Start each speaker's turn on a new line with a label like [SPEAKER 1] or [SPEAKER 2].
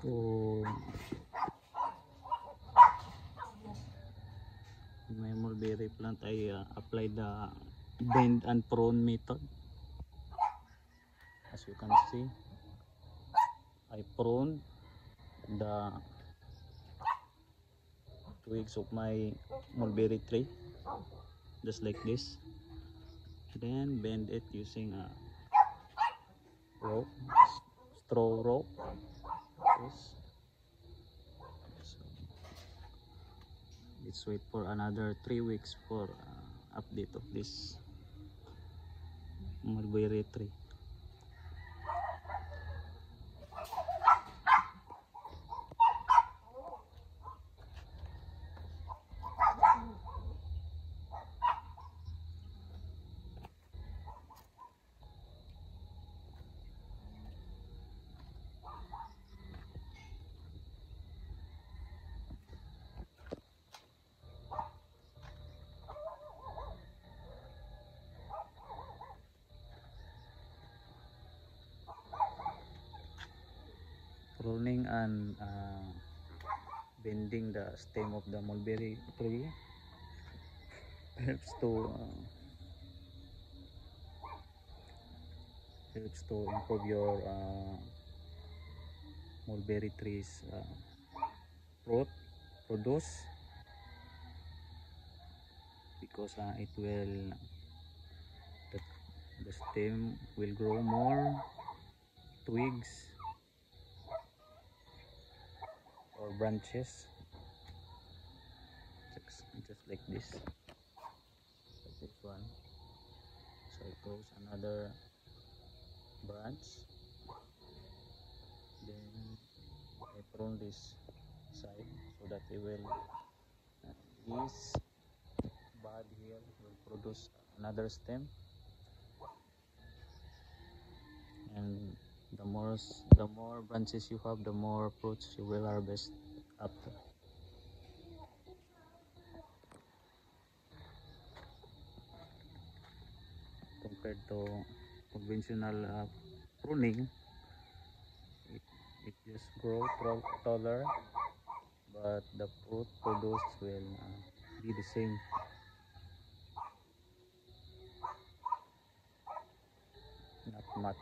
[SPEAKER 1] So in my mulberry plant I apply the bend and prune method. As you can see, I prune the twigs of my mulberry tree just like this, then bend it using a rope, straw rope. This. So let's wait for another 3 weeks for update of this mulberry tree. Pruning and bending the stem of the mulberry tree helps to improve your mulberry trees fruit produce, because it will the stem will grow more twigs or branches, just like this, like this one. So it grows another branch, then I prune this side so that it will this bud here will produce another stem, and the more branches you have, the more fruits you will harvest after. Compared to conventional pruning, it just grow taller, but the fruit produced will be the same, not much.